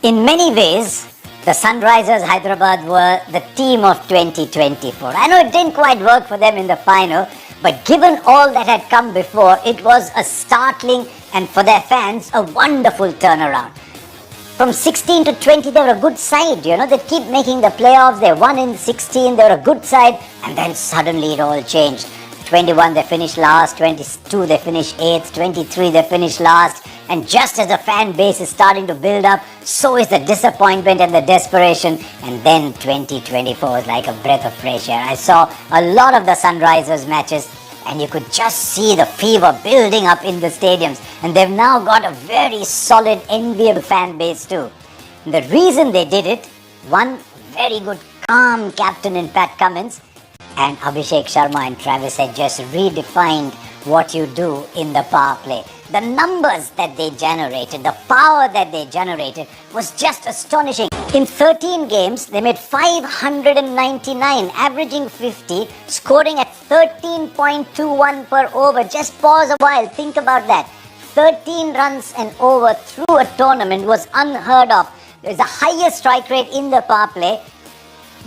In many ways, the Sunrisers Hyderabad were the team of 2024. I know it didn't quite work for them in the final, but given all that had come before, it was a startling and for their fans, a wonderful turnaround. From 16 to 20, they were a good side, they keep making the playoffs, they won in 16, they were a good side, and then suddenly it all changed. 21 they finished last, 22 they finished 8th, 23 they finished last, and just as the fan base is starting to build up, so is the disappointment and the desperation, and then 2024 is like a breath of fresh air. I saw a lot of the Sunrisers matches, and you could just see the fever building up in the stadiums, and they've now got a very solid, enviable fan base too. And the reason they did it, one very good, calm captain in Pat Cummins, and Abhishek Sharma and Travis had just redefined what you do in the power play. The numbers that they generated, the power that they generated was just astonishing. In 13 games, they made 599, averaging 50, scoring at 13.21 per over. Just pause a while, think about that. 13 runs and over through a tournament was unheard of. It was the highest strike rate in the power play.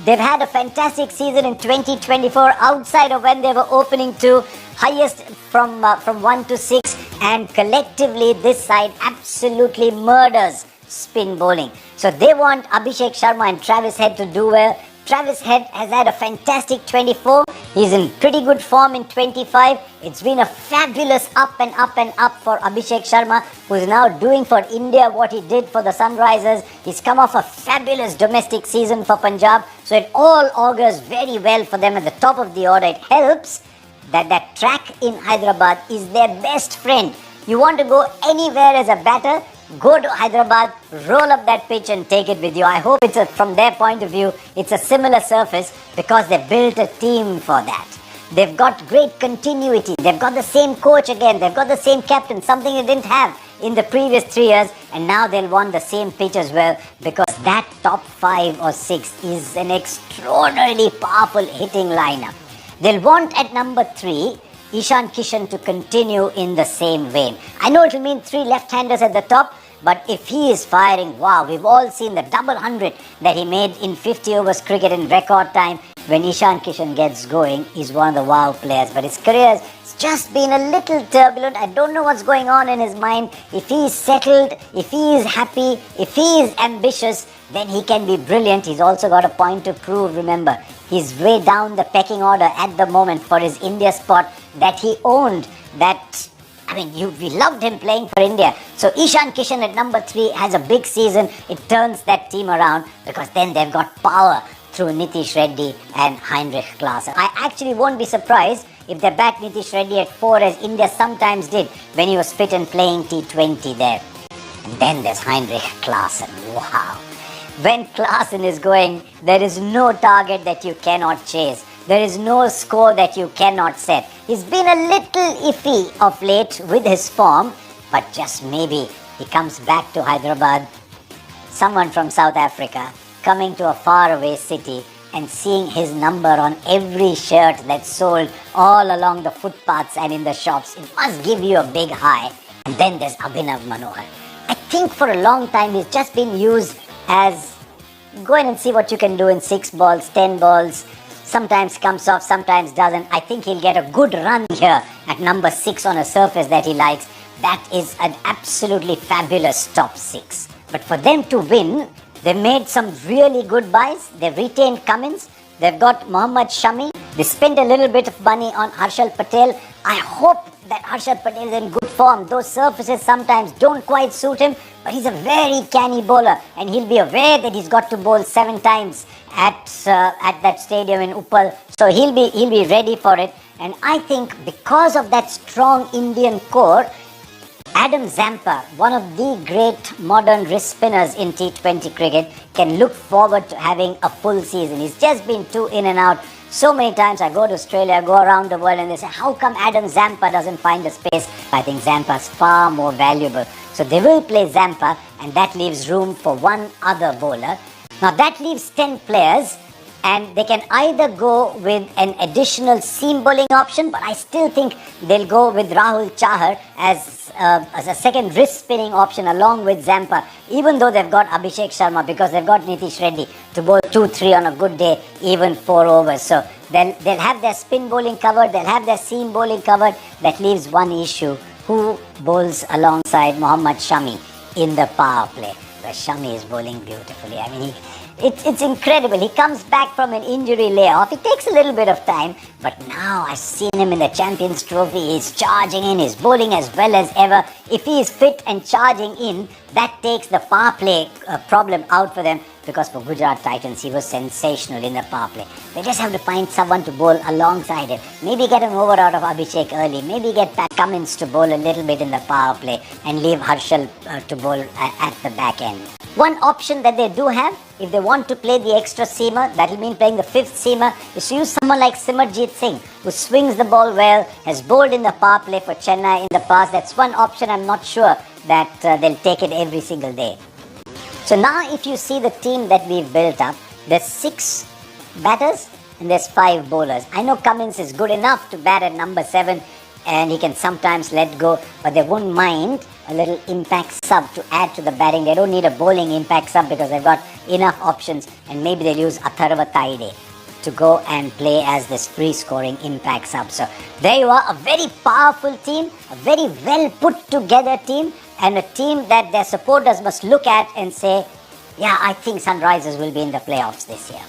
They've had a fantastic season in 2024 outside of when they were opening to highest from 1 to 6, and collectively this side absolutely murders spin bowling. So they want Abhishek Sharma and Travis Head to do well. Travis Head has had a fantastic 24. He's in pretty good form in 25. It's been a fabulous up and up and up for Abhishek Sharma, who's now doing for India what he did for the Sunrisers. He's come off a fabulous domestic season for Punjab. So it all augurs very well for them at the top of the order. It helps that that track in Hyderabad is their best friend. You want to go anywhere as a batter, go to Hyderabad, roll up that pitch and take it with you. I hope from their point of view, it's a similar surface because they built a team for that. They've got great continuity. They've got the same coach again. They've got the same captain, something they didn't have in the previous 3 years. And now they'll want the same pitch as well, because that top 5 or 6 is an extraordinarily powerful hitting lineup. They'll want at number 3, Ishan Kishan to continue in the same vein. I know it will mean 3 left-handers at the top, but if he is firing, wow, we've all seen the double 100 that he made in 50 overs cricket in record time. When Ishan Kishan gets going, he's one of the wow players. But his career has just been a little turbulent. I don't know what's going on in his mind. If he is settled, if he is happy, if he is ambitious, then he can be brilliant. He's also got a point to prove, remember. He's way down the pecking order at the moment for his India spot that he owned. We loved him playing for India. So Ishan Kishan at number 3 has a big season. It turns that team around because then they've got power through Nitish Reddy and Heinrich Klaasen. I actually won't be surprised if they back Nitish Reddy at 4 as India sometimes did when he was fit and playing T20 there. And then there's Heinrich Klaasen. Wow. When Klaasen is going, there is no target that you cannot chase. There is no score that you cannot set. He's been a little iffy of late with his form, but just maybe he comes back to Hyderabad, someone from South Africa, coming to a faraway city and seeing his number on every shirt that's sold all along the footpaths and in the shops. It must give you a big high. And then there's Abhinav Manohar. I think for a long time he's just been used as go in and see what you can do in 6 balls, 10 balls. Sometimes comes off, sometimes doesn't. I think he'll get a good run here at number 6 on a surface that he likes. That is an absolutely fabulous top 6. But for them to win, they made some really good buys. They've retained Cummins. They've got Mohammad Shami. They spent a little bit of money on Harshal Patel. I hope that Harshal Patel is in good form. Those surfaces sometimes don't quite suit him, but he's a very canny bowler, and he'll be aware that he's got to bowl 7 times at that stadium in Uppal. So he'll be ready for it. And I think because of that strong Indian core, Adam Zampa, one of the great modern wrist spinners in T20 cricket, can look forward to having a full season. He's just been too in and out. So many times I go to Australia, go around the world, and they say, how come Adam Zampa doesn't find a space? I think Zampa's far more valuable. So they will play Zampa, and that leaves room for one other bowler. Now that leaves 10 players, and they can either go with an additional seam bowling option, but I still think they'll go with Rahul Chahar as as a second wrist spinning option along with Zampa, even though they've got Abhishek Sharma, because they've got Nitish Reddy to bowl 2-3 on a good day, even 4 overs. So they'll have their spin bowling covered, they'll have their seam bowling covered. That leaves one issue: who bowls alongside Mohammad Shami in the power play? Where Shami is bowling beautifully. I mean, it's incredible. He comes back from an injury layoff. It takes a little bit of time, but now I've seen him in the Champions Trophy. He's charging in, he's bowling as well as ever. If he is fit and charging in, that takes the power play problem out for them, because for Gujarat Titans, he was sensational in the power play. They just have to find someone to bowl alongside him. Maybe get an over out of Abhishek early. Maybe get Pat Cummins to bowl a little bit in the power play and leave Harshal to bowl at the back end. One option that they do have, if they want to play the extra seamer, that will mean playing the 5th seamer, is to use someone like Simarjeet Singh, who swings the ball well, has bowled in the power play for Chennai in the past. That's one option. I'm not sure that they'll take it every single day. So now if you see the team that we've built up, there's 6 batters and there's 5 bowlers. I know Cummins is good enough to bat at number 7 and he can sometimes let go, but they won't mind a little impact sub to add to the batting. They don't need a bowling impact sub because they've got enough options, and maybe they'll use Atharva Taide to go and play as this free scoring impact sub. So there you are, a very powerful team, a very well put together team, and a team that their supporters must look at and say, yeah, I think Sunrisers will be in the playoffs this year.